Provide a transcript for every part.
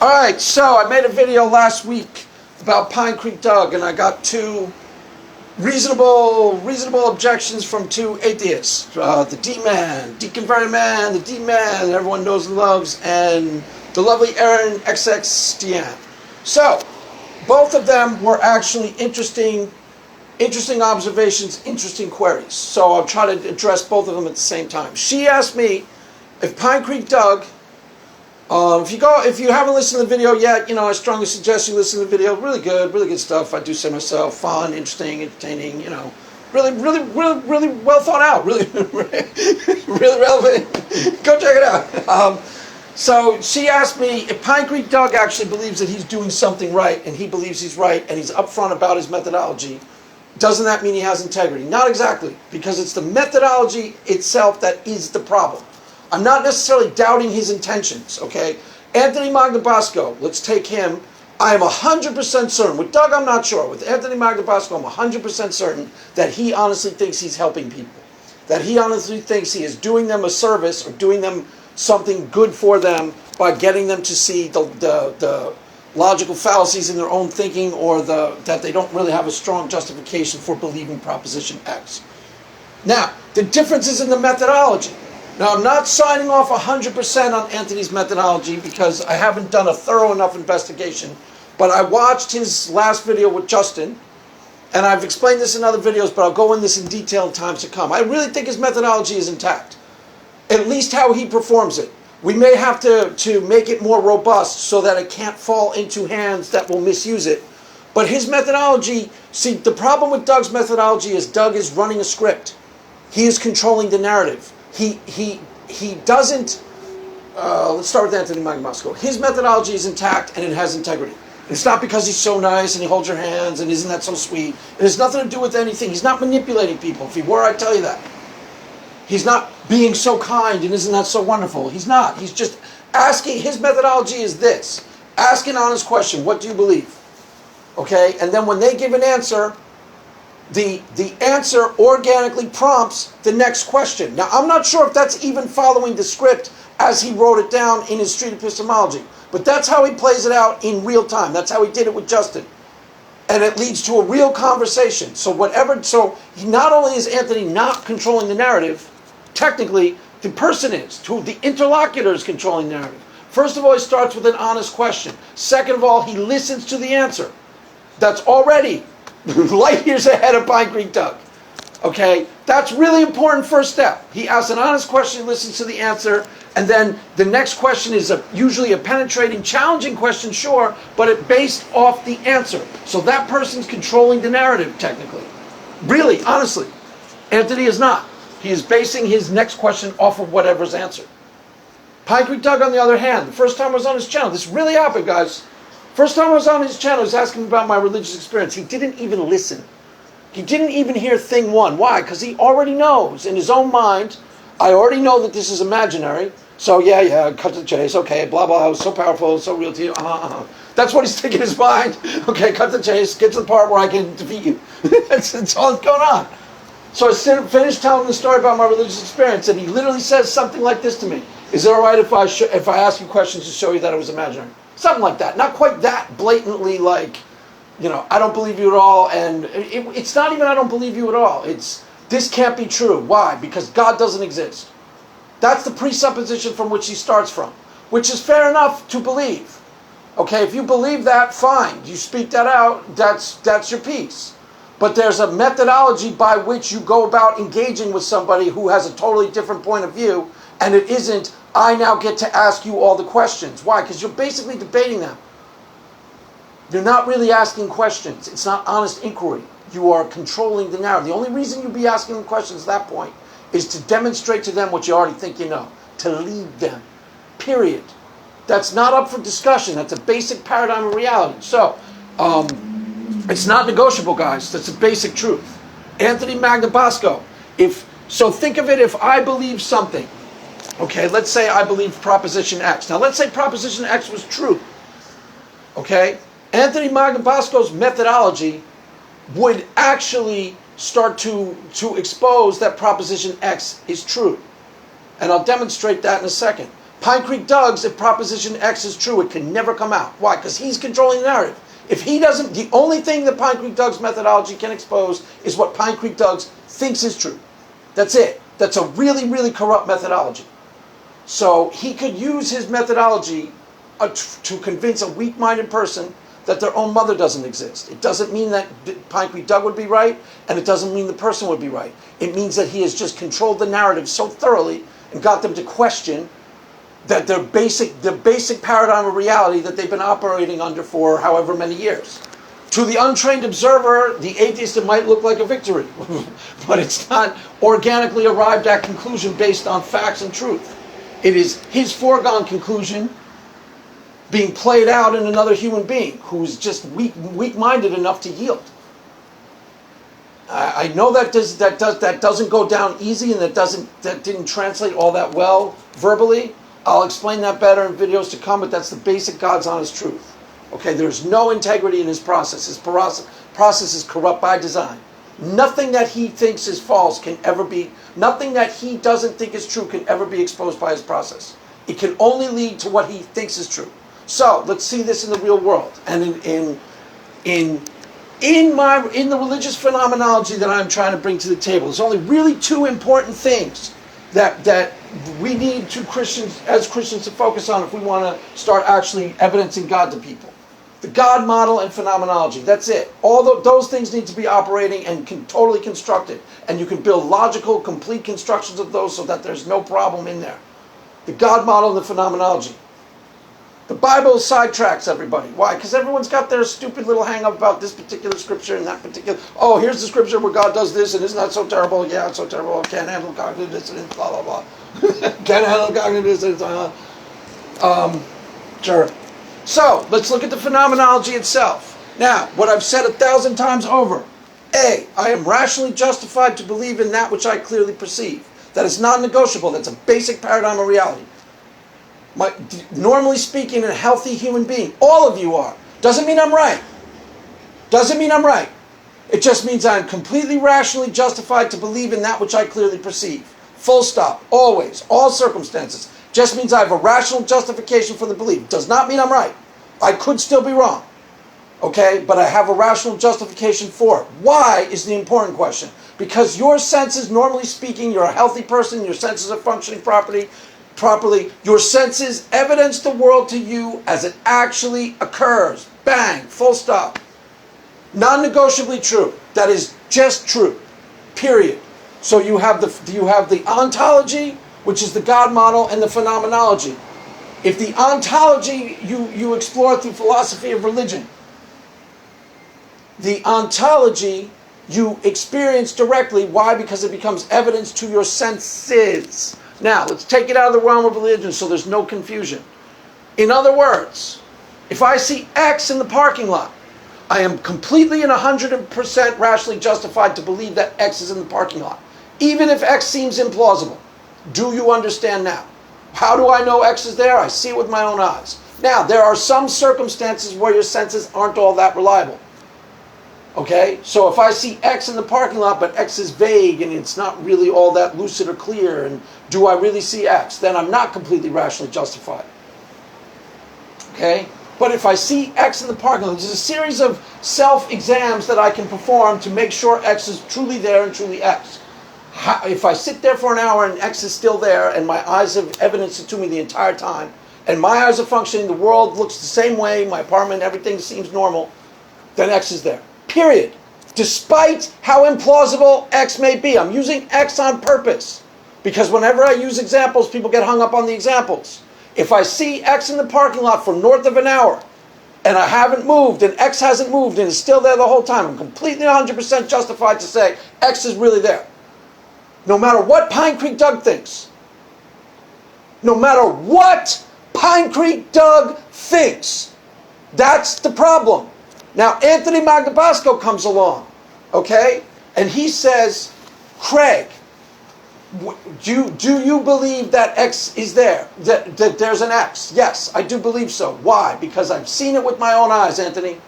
Alright, so I made a video last week about Pine Creek Doug, and I got two reasonable objections from two atheists. The D-Man, Deconverted Man, the D-Man that everyone knows and loves, and the lovely Erin, Xxtian. So, both of them were actually interesting observations, interesting queries. So I'll try to address both of them at the same time. She asked me if Pine Creek Doug, if you haven't listened to the video yet, I strongly suggest you listen to the video. Really good stuff. I do say myself, fun, interesting, entertaining. Really well thought out. Really relevant. Go check it out. So she asked me if Pine Creek Doug actually believes that he's doing something right, and he believes he's right, and he's upfront about his methodology. Doesn't that mean he has integrity? Not exactly, because it's the methodology itself that is the problem. I'm not necessarily doubting his intentions, okay? Anthony Magnabosco, let's take him. I am 100% certain. With Doug, I'm not sure. With Anthony Magnabosco, I'm 100% certain that he honestly thinks he's helping people. That he honestly thinks he is doing them a service or doing them something good for them by getting them to see the logical fallacies in their own thinking, or that they don't really have a strong justification for believing Proposition X. Now, the difference is in the methodology. Now, I'm not signing off 100% on Anthony's methodology because I haven't done a thorough enough investigation, but I watched his last video with Xxtian, and I've explained this in other videos, but I'll go in this in detail in times to come. I really think his methodology is intact, at least how he performs it. We may have to make it more robust so that it can't fall into hands that will misuse it. But his methodology, see, the problem with Doug's methodology is Doug is running a script. He is controlling the narrative. He doesn't, let's start with Anthony Magnabosco. His methodology is intact and it has integrity. It's not because he's so nice and he holds your hands and isn't that so sweet. It has nothing to do with anything. He's not manipulating people. If he were, I'd tell you that. He's not being so kind and isn't that so wonderful. He's not. He's just asking. His methodology is this. Ask an honest question. What do you believe? Okay? And then when they give an answer, the answer organically prompts the next question. Now, I'm not sure if that's even following the script as he wrote it down in his street epistemology. But that's how he plays it out in real time. That's how he did it with Xxtian. And it leads to a real conversation. So he not only is Anthony not controlling the narrative, technically, the person is. The interlocutor is controlling the narrative. First of all, he starts with an honest question. Second of all, he listens to the answer. That's already light years ahead of Pine Creek Doug. Okay? That's really important first step. He asks an honest question, listens to the answer, and then the next question is usually a penetrating, challenging question, sure, but it's based off the answer. So that person's controlling the narrative, technically. Really, honestly. Anthony is not. He is basing his next question off of whatever's answered. Pine Creek Doug, on the other hand, the first time I was on his channel, this really happened, guys. First time I was on his channel, I was asking about my religious experience. He didn't even listen. He didn't even hear thing one. Why? Because he already knows in his own mind, I already know that this is imaginary. So yeah, cut to the chase. Okay, blah, blah, so powerful, so real to you. That's what he's thinking in his mind. Okay, cut to the chase, get to the part where I can defeat you. That's all that's going on. So I finished telling the story about my religious experience, and he literally says something like this to me. Is it all right if I ask you questions to show you that it was imaginary? Something like that. Not quite that blatantly like, I don't believe you at all, and it's not even I don't believe you at all. It's, this can't be true. Why? Because God doesn't exist. That's the presupposition from which he starts from, which is fair enough to believe. Okay, if you believe that, fine. You speak that out, that's your piece. But there's a methodology by which you go about engaging with somebody who has a totally different point of view, and it isn't, I now get to ask you all the questions. Why? Because you're basically debating them. You're not really asking questions. It's not honest inquiry. You are controlling the narrative. The only reason you'd be asking them questions at that point is to demonstrate to them what you already think you know. To lead them. Period. That's not up for discussion. That's a basic paradigm of reality. So, it's not negotiable, guys. That's a basic truth. Anthony Magnabosco. So think of it, if I believe something. Okay, let's say I believe Proposition X. Now let's say Proposition X was true. Okay? Anthony Magnabosco's methodology would actually start to expose that Proposition X is true. And I'll demonstrate that in a second. Pine Creek Doug's, if Proposition X is true, it can never come out. Why? Because he's controlling the narrative. If he doesn't, the only thing that Pine Creek Doug's methodology can expose is what Pine Creek Doug's thinks is true. That's it. That's a really, really corrupt methodology. So he could use his methodology to convince a weak-minded person that their own mother doesn't exist. It doesn't mean that Pine Creek Doug would be right, and it doesn't mean the person would be right. It means that he has just controlled the narrative so thoroughly and got them to question that their basic paradigm of reality that they've been operating under for however many years. To the untrained observer, the atheist, it might look like a victory, but it's not organically arrived at conclusion based on facts and truth. It is his foregone conclusion being played out in another human being who's just weak-minded enough to yield. I know that doesn't go down easy, and that didn't translate all that well verbally. I'll explain that better in videos to come, but that's the basic God's honest truth. Okay, there's no integrity in his process. His process is corrupt by design. Nothing that he thinks is false can ever be, nothing that he doesn't think is true can ever be exposed by his process. It can only lead to what he thinks is true. So, let's see this in the real world. And in the religious phenomenology that I'm trying to bring to the table, there's only really two important things that we need as Christians to focus on if we want to start actually evidencing God to people. The God model and phenomenology. That's it. All those things need to be operating and totally constructed. And you can build logical, complete constructions of those so that there's no problem in there. The God model and the phenomenology. The Bible sidetracks everybody. Why? Because everyone's got their stupid little hang-up about this particular scripture and that particular... Oh, here's the scripture where God does this, and isn't that so terrible? Yeah, it's so terrible. Can't handle cognitive dissonance, blah, blah, blah. Can't handle cognitive dissonance. Sure. So, let's look at the phenomenology itself. Now, what I've said 1,000 times over. A, I am rationally justified to believe in that which I clearly perceive. That is non-negotiable. That's a basic paradigm of reality. Normally speaking, a healthy human being, all of you are. Doesn't mean I'm right. Doesn't mean I'm right. It just means I'm completely rationally justified to believe in that which I clearly perceive. Full stop. Always. All circumstances. Just means I have a rational justification for the belief. Does not mean I'm right. I could still be wrong. Okay? But I have a rational justification for it. Why is the important question. Because your senses, normally speaking, you're a healthy person, your senses are functioning properly, your senses evidence the world to you as it actually occurs. Bang, full stop. Non-negotiably true. That is just true. Period. So you have the ontology, which is the God model, and the phenomenology. If the ontology you explore through philosophy of religion, the ontology you experience directly. Why? Because it becomes evidence to your senses. Now, let's take it out of the realm of religion so there's no confusion. In other words, if I see X in the parking lot, I am completely and 100% rationally justified to believe that X is in the parking lot. Even if X seems implausible. Do you understand now? How do I know X is there? I see it with my own eyes. Now, there are some circumstances where your senses aren't all that reliable. Okay? So if I see X in the parking lot, but X is vague and it's not really all that lucid or clear, and do I really see X? Then I'm not completely rationally justified. Okay? But if I see X in the parking lot, there's a series of self-exams that I can perform to make sure X is truly there and truly X. If I sit there for an hour and X is still there and my eyes have evidenced it to me the entire time, and my eyes are functioning, the world looks the same way, my apartment, everything seems normal, then X is there. Period. Despite how implausible X may be. I'm using X on purpose. Because whenever I use examples, people get hung up on the examples. If I see X in the parking lot for north of an hour, and I haven't moved, and X hasn't moved, and is still there the whole time, I'm completely 100% justified to say X is really there. No matter what Pine Creek Doug thinks. No matter what Pine Creek Doug thinks. That's the problem. Now, Anthony Magnabosco comes along, okay? And he says, Craig, do you believe that X is there? That there's an X? Yes, I do believe so. Why? Because I've seen it with my own eyes, Anthony.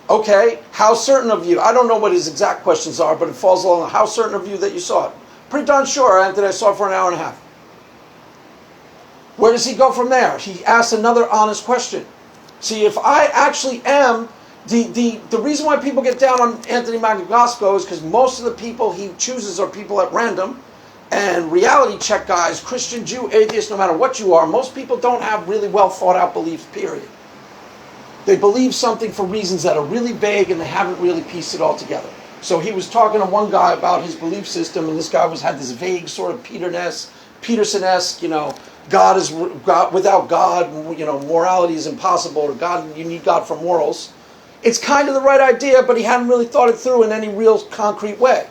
Okay, how certain of you? I don't know what his exact questions are, but it falls along. How certain of you that you saw it? Pretty darn sure, Anthony, I saw it for an hour and a half. Where does he go from there? He asks another honest question. See, if I actually am, the reason why people get down on Anthony Magnabosco is because most of the people he chooses are people at random, and reality check guys, Christian, Jew, atheist, no matter what you are, most people don't have really well thought out beliefs, period. They believe something for reasons that are really vague and they haven't really pieced it all together. So he was talking to one guy about his belief system, and this guy had this vague sort of Peterson-esque, God is God, without God, morality is impossible, or God, you need God for morals. It's kind of the right idea, but he hadn't really thought it through in any real concrete way.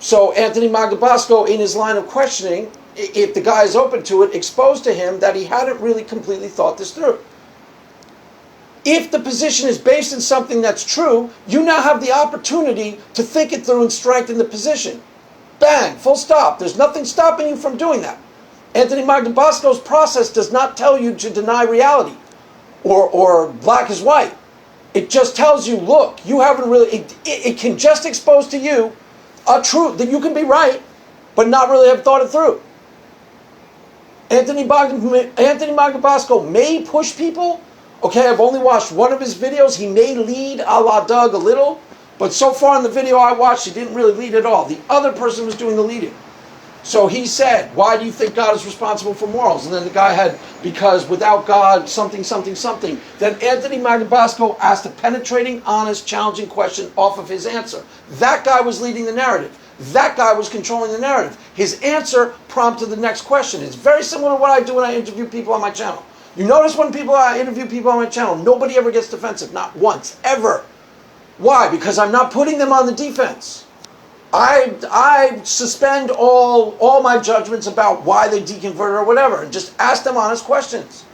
So Anthony Magnabosco, in his line of questioning, if the guy is open to it, exposed to him that he hadn't really completely thought this through. If the position is based in something that's true, you now have the opportunity to think it through and strengthen the position. Bang, full stop. There's nothing stopping you from doing that. Anthony Magnabosco's process does not tell you to deny reality or black is white. It just tells you, look, you haven't really, it can just expose to you a truth that you can be right, but not really have thought it through. Anthony Magnabosco may push people. Okay, I've only watched one of his videos. He may lead a la Doug a little, but so far in the video I watched, he didn't really lead at all. The other person was doing the leading. So he said, why do you think God is responsible for morals? And then the guy had, because without God, something, something, something. Then Anthony Magnabosco asked a penetrating, honest, challenging question off of his answer. That guy was leading the narrative. That guy was controlling the narrative. His answer prompted the next question. It's very similar to what I do when I interview people on my channel. You notice when I interview people on my channel, nobody ever gets defensive. Not once, ever. Why? Because I'm not putting them on the defense. I suspend all my judgments about why they deconverted or whatever, and just ask them honest questions.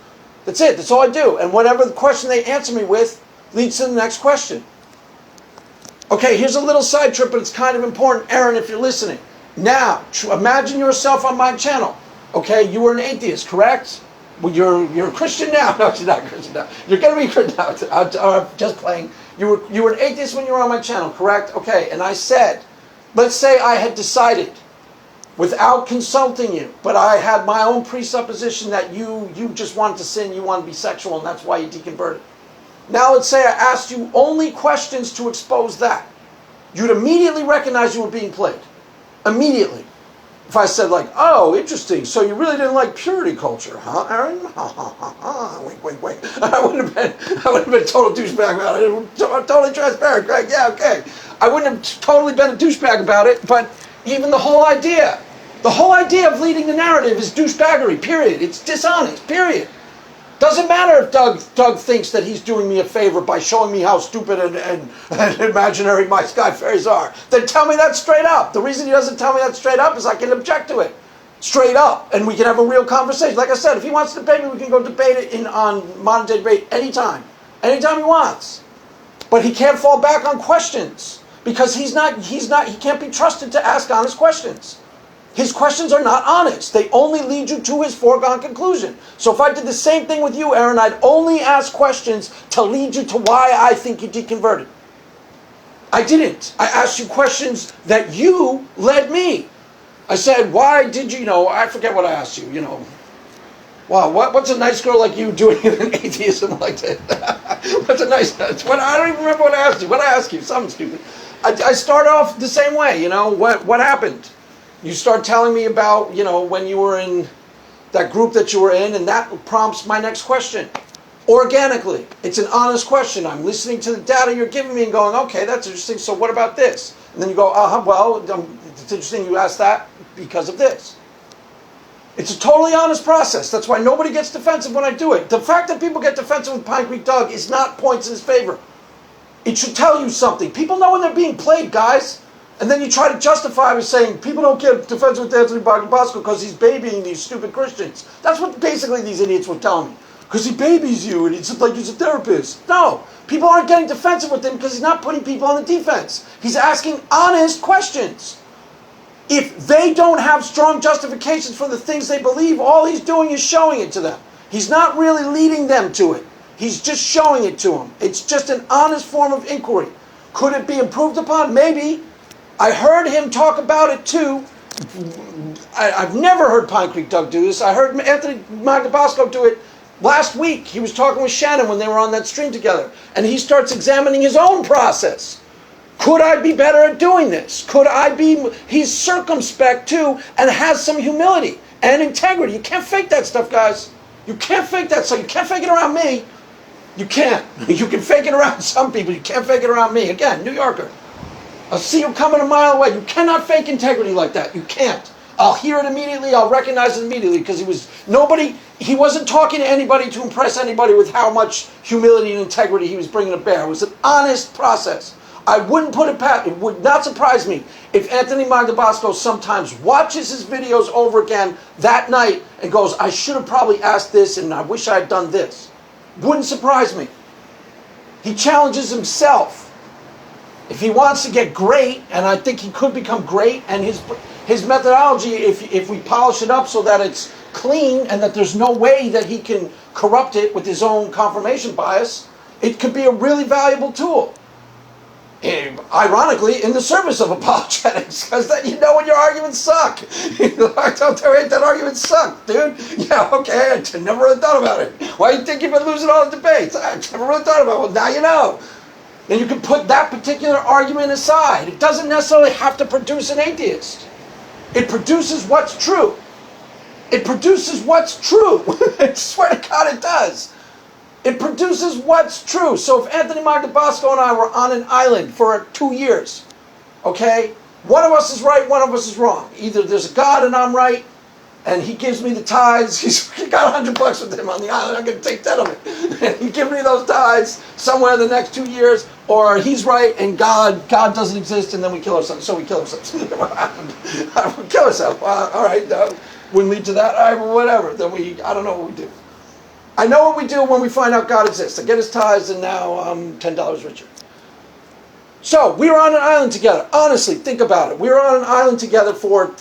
That's it. That's all I do. And whatever the question they answer me with leads to the next question. Okay, here's a little side trip, but it's kind of important. Erin, if you're listening. Now, imagine yourself on my channel. Okay, you were an atheist, correct? Well, you're a Christian now. No, you're not a Christian now. You're going to be Christian now. I'm just playing. You were an atheist when you were on my channel, correct? Okay, and I said, let's say I had decided, without consulting you, but I had my own presupposition that you just wanted to sin, you wanted to be sexual, and that's why you deconverted. Now let's say I asked you only questions to expose that. You'd immediately recognize you were being played. Immediately. If I said like, oh, interesting, so you really didn't like purity culture, huh, Erin? Ha ha ha ha, wink, wink, wink. I wouldn't have been a total douchebag about it. Totally transparent, Greg, yeah, okay. I wouldn't have totally been a douchebag about it, but even the whole idea of leading the narrative is douchebaggery, period. It's dishonest, period. Doesn't matter if Doug thinks that he's doing me a favor by showing me how stupid and imaginary my sky fairies are. Then tell me that straight up. The reason he doesn't tell me that straight up is I can object to it. Straight up. And we can have a real conversation. Like I said, if he wants to debate me, we can go debate it on Modern Day Debate anytime. Anytime he wants. But he can't fall back on questions. Because he can't be trusted to ask honest questions. His questions are not honest. They only lead you to his foregone conclusion. So if I did the same thing with you, Erin, I'd only ask questions to lead you to why I think you deconverted. I didn't. I asked you questions that you led me. I said, why did you, I forget what I asked you, wow, what's a nice girl like you doing in an atheism like that? I don't even remember what I asked you. What did I ask you? Something stupid. I start off the same way, what happened? You start telling me about, when you were in that group that you were in, and that prompts my next question. Organically. It's an honest question. I'm listening to the data you're giving me and going, okay, that's interesting, so what about this? And then you go, well, it's interesting you asked that because of this. It's a totally honest process. That's why nobody gets defensive when I do it. The fact that people get defensive with Pine Creek Doug is not points in his favor. It should tell you something. People know when they're being played, guys. And then you try to justify by saying, people don't get defensive with Anthony Magnabosco because he's babying these stupid Christians. That's what basically these idiots were telling me. Because he babies you and it's like he's a therapist. No, people aren't getting defensive with him because he's not putting people on the defense. He's asking honest questions. If they don't have strong justifications for the things they believe, all he's doing is showing it to them. He's not really leading them to it. He's just showing it to them. It's just an honest form of inquiry. Could it be improved upon? Maybe. I heard him talk about it too I've never heard Pine Creek Doug do this. I heard Anthony Magnabosco do it last week. He was talking with Shannon when they were on that stream together. And he starts examining his own process. Could I be better at doing this? Could I be... He's circumspect too and has some humility and integrity. You can't fake that stuff, guys. You can't fake that stuff. You can't fake it around me. You can't. You can fake it around some people. You can't fake it around me. Again, New Yorker. I'll see you coming a mile away. You cannot fake integrity like that. You can't. I'll hear it immediately. I'll recognize it immediately because he wasn't talking to anybody to impress anybody with how much humility and integrity he was bringing to bear. It was an honest process. I wouldn't put it past, it would not surprise me if Anthony Magnabosco sometimes watches his videos over again that night and goes, I should have probably asked this and I wish I had done this. Wouldn't surprise me. He challenges himself. If he wants to get great, and I think he could become great, and his methodology, if we polish it up so that it's clean and that there's no way that he can corrupt it with his own confirmation bias, it could be a really valuable tool. Ironically, in the service of apologetics, because then you know when your arguments suck. That argument sucked, dude. Yeah, okay, I never really thought about it. Why do you think you've been losing all the debates? I never really thought about it. Well, now you know. Then you can put that particular argument aside. It doesn't necessarily have to produce an atheist. It produces what's true. It produces what's true. I swear to God it does. It produces what's true. So if Anthony Magnabosco and I were on an island for 2 years, okay, one of us is right, one of us is wrong. Either there's a God and I'm right, and he gives me the tithes. He got $100 with him on the island. I'm going to take 10 of it. And he gives me those tithes somewhere in the next 2 years, or he's right and God doesn't exist, and then we kill ourselves. So we kill ourselves. We kill ourselves. All right, wouldn't lead to that. All right, whatever. Then I don't know what we do. I know what we do when we find out God exists. I get his tithes, and now I'm $10 richer. So we were on an island together. Honestly, think about it. We were on an island together for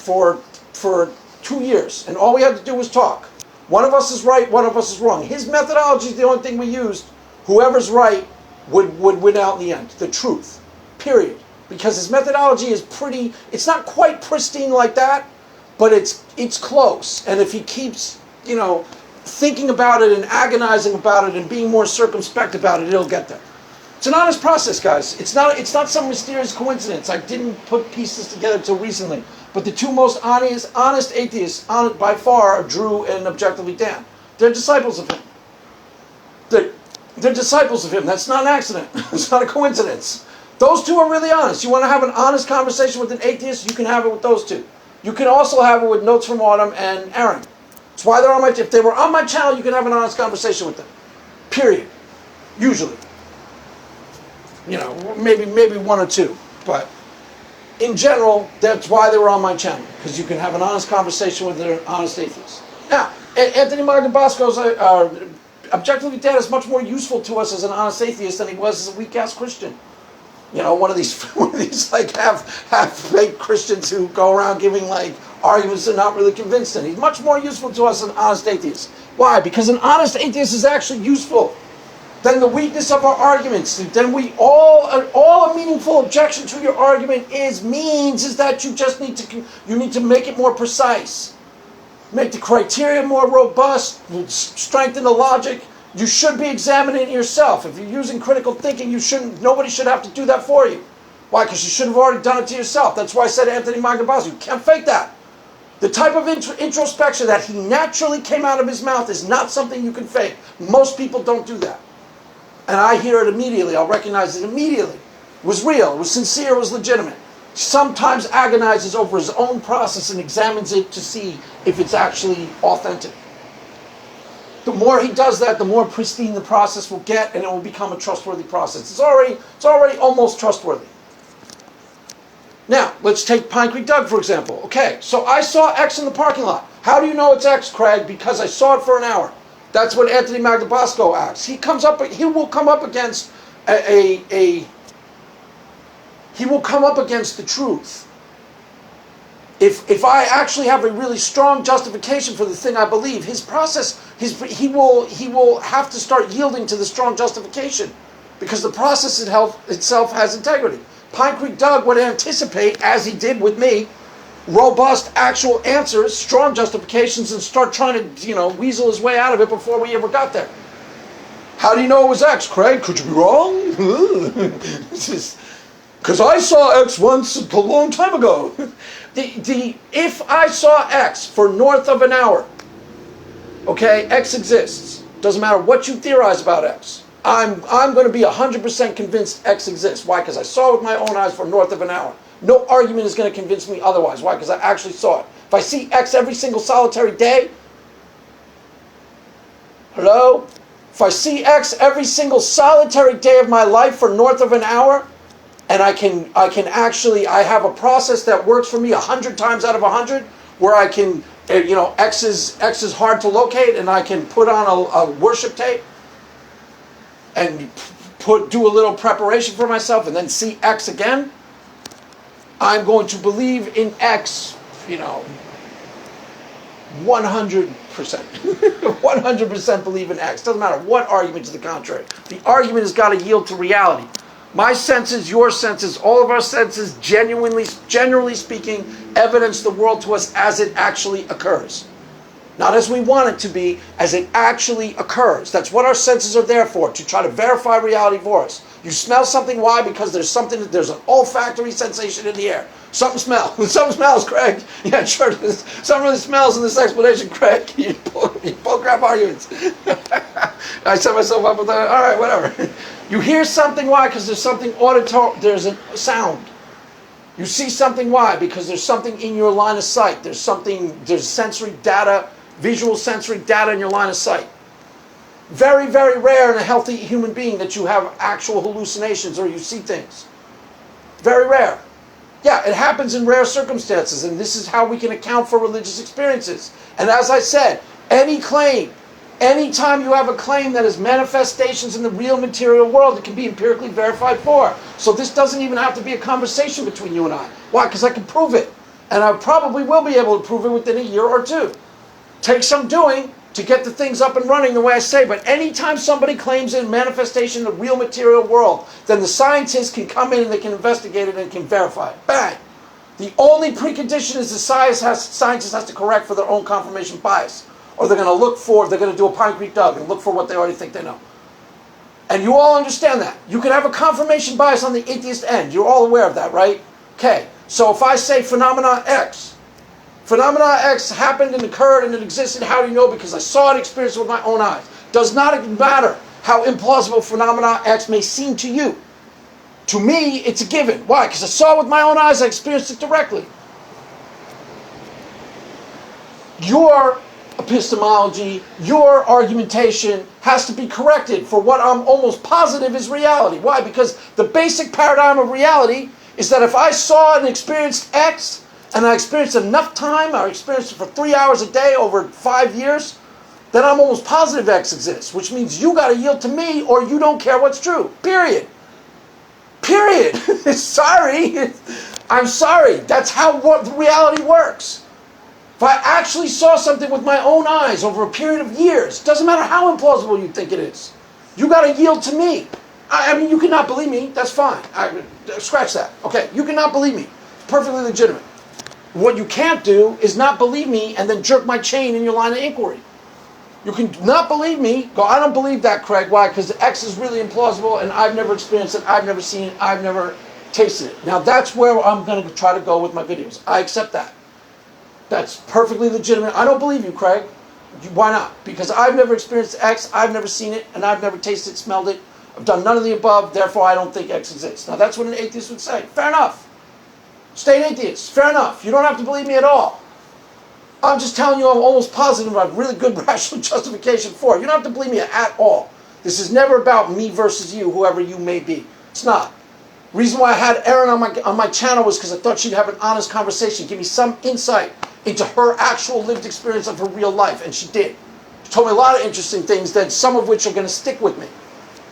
2 years, and all we had to do was talk. One of us is right, one of us is wrong. His methodology is the only thing we used. Whoever's right would win out in the end. The truth. Period. Because his methodology is it's not quite pristine like that, but it's close. And if he keeps, thinking about it and agonizing about it and being more circumspect about it, it'll get there. It's an honest process, guys. It's not some mysterious coincidence. I didn't put pieces together till recently. But the two most honest atheists by far are Drew and Objectively Dan. They're disciples of him. They're disciples of him. That's not an accident. It's not a coincidence. Those two are really honest. You want to have an honest conversation with an atheist, you can have it with those two. You can also have it with Notes from Autumn and Erin. That's why they're on if they were on my channel, you can have an honest conversation with them. Period. Usually. Maybe one or two. But in general, that's why they were on my channel. Because you can have an honest conversation with an honest atheist. Now, Anthony Magnabosco's Objectively Dan is much more useful to us as an honest atheist than he was as a weak-ass Christian. One of these like half-baked Christians who go around giving arguments they're not really convinced in. He's much more useful to us than an honest atheist. Why? Because an honest atheist is actually useful. Then the weakness of our arguments, then all a meaningful objection to your argument means that you just need to make it more precise. Make the criteria more robust, strengthen the logic. You should be examining it yourself. If you're using critical thinking, nobody should have to do that for you. Why? Because you should have already done it to yourself. That's why I said Anthony Magnabosco, you can't fake that. The type of introspection that he naturally came out of his mouth is not something you can fake. Most people don't do that. And I hear it immediately. I'll recognize it immediately. It was real. It was sincere. It was legitimate. Sometimes agonizes over his own process and examines it to see if it's actually authentic. The more he does that, the more pristine the process will get, and it will become a trustworthy process. It's already almost trustworthy. Now, let's take Pine Creek Doug, for example. Okay, so I saw X in the parking lot. How do you know it's X, Craig? Because I saw it for an hour. That's what Anthony Magnabosco asks. He will come up against he will come up against the truth. If I actually have a really strong justification for the thing I believe, his process, he will have to start yielding to the strong justification because the process itself has integrity. Pine Creek Doug would anticipate, as he did with me, robust, actual answers, strong justifications, and start trying to, weasel his way out of it before we ever got there. How do you know it was X, Craig? Could you be wrong? Because I saw X once a long time ago. If I saw X for north of an hour, okay, X exists. Doesn't matter what you theorize about X. I'm going to be 100% convinced X exists. Why? Because I saw it with my own eyes for north of an hour. No argument is going to convince me otherwise. Why? Because I actually saw it. If I see X every single solitary day, hello? If I see X every single solitary day of my life for north of an hour, and I have a process that works for me 100 times out of 100, where I can, X is hard to locate, and I can put on a worship tape and do a little preparation for myself, and then see X again. I'm going to believe in X, 100%. 100% believe in X. Doesn't matter what argument to the contrary. The argument has got to yield to reality. My senses, your senses, all of our senses, generally speaking, evidence the world to us as it actually occurs. Not as we want it to be, as it actually occurs. That's what our senses are there for, to try to verify reality for us. You smell something, why? Because there's an olfactory sensation in the air. Something smells. Something smells, Craig. Yeah, sure. Something really smells in this explanation, Craig. You pull crap arguments. I set myself up with that. All right, whatever. You hear something, why? Because there's something auditory. There's a sound. You see something, why? Because there's something in your line of sight. There's sensory data, visual sensory data in your line of sight. Very, very rare in a healthy human being that you have actual hallucinations or you see things. Very rare. Yeah, it happens in rare circumstances, and this is how we can account for religious experiences. And as I said, anytime you have a claim that is manifestations in the real material world, it can be empirically verified for. So this doesn't even have to be a conversation between you and I. Why? Because I can prove it. And I probably will be able to prove it within a year or two. Takes some doing to get the things up and running the way I say, but anytime somebody claims a manifestation in the real material world, then the scientists can come in and they can investigate it and can verify it. Bang! The only precondition is the scientist has to correct for their own confirmation bias. Or they're going to do a Pine Creek Dug and look for what they already think they know. And you all understand that. You can have a confirmation bias on the atheist end. You're all aware of that, right? Okay, so if I say phenomena X happened and occurred and it existed, how do you know? Because I saw it, experienced it with my own eyes. Does not matter how implausible phenomena X may seem to you. To me, it's a given. Why? Because I saw it with my own eyes, I experienced it directly. Your epistemology, your argumentation has to be corrected for what I'm almost positive is reality. Why? Because the basic paradigm of reality is that if I saw and experienced X, and I experienced enough time, I experienced it for 3 hours a day over 5 years, then I'm almost positive X exists, which means you got to yield to me or you don't care what's true. Period. Period. Sorry. I'm sorry. That's how reality works. If I actually saw something with my own eyes over a period of years, doesn't matter how implausible you think it is, you got to yield to me. I mean, you cannot believe me. That's fine. Scratch that. Okay, you cannot believe me. It's perfectly legitimate. What you can't do is not believe me and then jerk my chain in your line of inquiry. You can not believe me, go, I don't believe that, Craig. Why? Because X is really implausible and I've never experienced it, I've never seen it, I've never tasted it. Now that's where I'm going to try to go with my videos. I accept that. That's perfectly legitimate. I don't believe you, Craig. Why not? Because I've never experienced X, I've never seen it, and I've never tasted, smelled it. I've done none of the above, therefore I don't think X exists. Now that's what an atheist would say. Fair enough. Stay an atheist. Fair enough. You don't have to believe me at all. I'm just telling you I'm almost positive I have really good rational justification for it. You don't have to believe me at all. This is never about me versus you, whoever you may be. It's not. The reason why I had Erin on my channel was because I thought she'd have an honest conversation, give me some insight into her actual lived experience of her real life, and she did. She told me a lot of interesting things, that some of which are going to stick with me.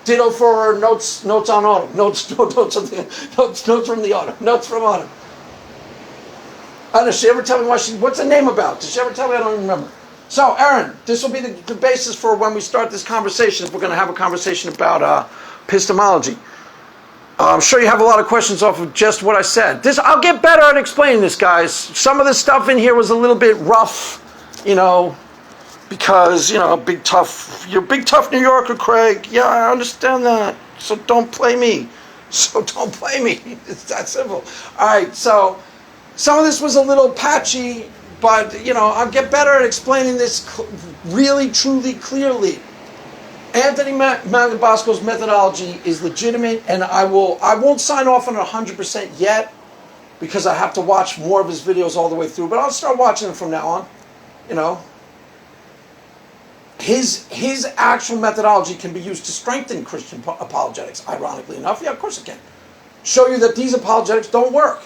Ditto for her notes on autumn. Notes from the autumn. Notes from autumn. I don't know, did she ever tell me what's the name about? Did she ever tell me? I don't even remember. So, Erin, this will be the basis for when we start this conversation, if we're going to have a conversation about epistemology. I'm sure you have a lot of questions off of just what I said. I'll get better at explaining this, guys. Some of the stuff in here was a little bit rough, because, you're a big tough New Yorker, Craig. Yeah, I understand that. So don't play me. It's that simple. All right, so some of this was a little patchy, but, I'll get better at explaining this really, truly, clearly. Anthony Magnabosco's methodology is legitimate, and I won't sign off on it 100% yet, because I have to watch more of his videos all the way through, but I'll start watching them from now on. His actual methodology can be used to strengthen Christian apologetics, ironically enough. Yeah, of course it can. Show you that these apologetics don't work.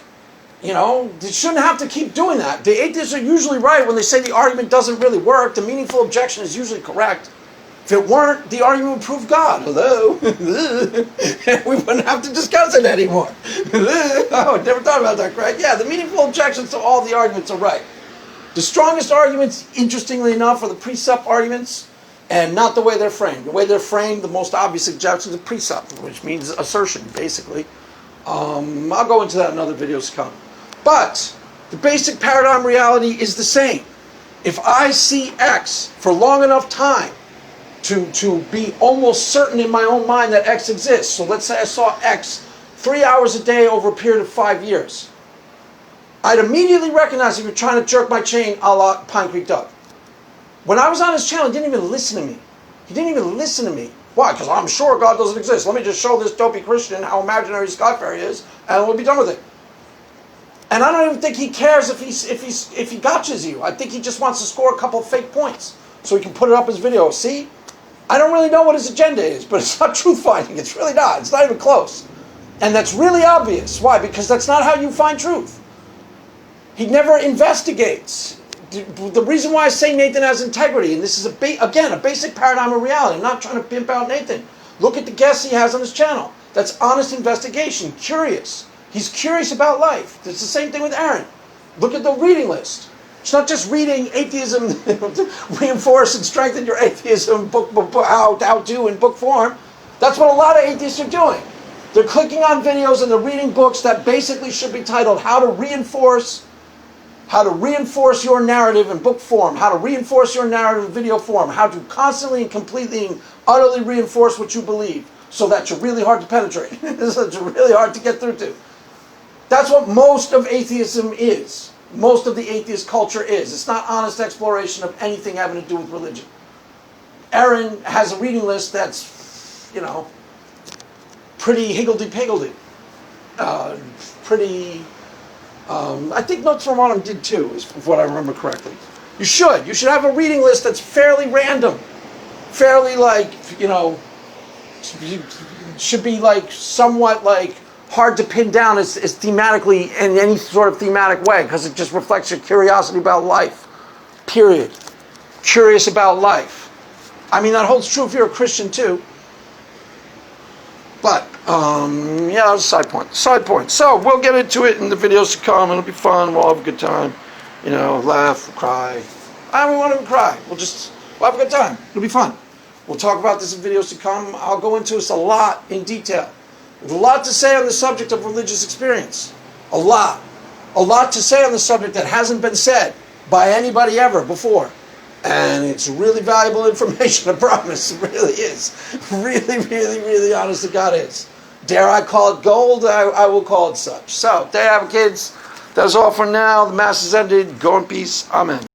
They shouldn't have to keep doing that. The atheists are usually right when they say the argument doesn't really work. The meaningful objection is usually correct. If it weren't, the argument would prove God. Hello? We wouldn't have to discuss it anymore. Oh, I never thought about that, Craig. Yeah, the meaningful objections to all the arguments are right. The strongest arguments, interestingly enough, are the precept arguments, and not the way they're framed. The way they're framed, the most obvious objection is a precept, which means assertion, basically. I'll go into that in other videos to come. But the basic paradigm reality is the same. If I see X for long enough time, to be almost certain in my own mind that X exists. So let's say I saw X 3 hours a day over a period of 5 years. I'd immediately recognize if you're trying to jerk my chain a la Pine Creek Doug. When I was on his channel, he didn't even listen to me. He didn't even listen to me. Why? Because I'm sure God doesn't exist. Let me just show this dopey Christian how imaginary Scott Fairy is, and we'll be done with it. And I don't even think he cares if he gotchas you. I think he just wants to score a couple of fake points so he can put it up as video. See? I don't really know what his agenda is, but it's not truth-finding. It's really not. It's not even close. And that's really obvious. Why? Because that's not how you find truth. He never investigates. The reason why I say Nathan has integrity, and this is, again, a basic paradigm of reality. I'm not trying to pimp out Nathan. Look at the guests he has on his channel. That's honest investigation, curious. He's curious about life. It's the same thing with Erin. Look at the reading list. It's not just reading atheism, reinforce and strengthen your atheism, how to in book form. That's what a lot of atheists are doing. They're clicking on videos and they're reading books that basically should be titled How to Reinforce Your Narrative in Book Form, How to Reinforce Your Narrative in Video Form, How to Constantly and Completely and Utterly Reinforce What You Believe, so that you're really hard to penetrate, so that you're really hard to get through to. That's what most of atheism is. Most of the atheist culture is. It's not honest exploration of anything having to do with religion. Erin has a reading list that's, pretty higgledy-piggledy. I think Notes from Autumn did too, is what I remember correctly. You should have a reading list that's fairly random. Fairly should be somewhat hard to pin down as thematically in any sort of thematic way, because it just reflects your curiosity about life. Period. Curious about life. I mean, that holds true if you're a Christian too. But, yeah, that's a side point. Side point. So, we'll get into it in the videos to come. It'll be fun. We'll have a good time. Laugh, cry. We won't even cry. We'll have a good time. It'll be fun. We'll talk about this in videos to come. I'll go into this a lot in detail. There's a lot to say on the subject of religious experience. A lot. A lot to say on the subject that hasn't been said by anybody ever before. And it's really valuable information, I promise. It really is. Really, really, really honest to God is. Dare I call it gold? I will call it such. So, there you have it, kids. That's all for now. The Mass has ended. Go in peace. Amen.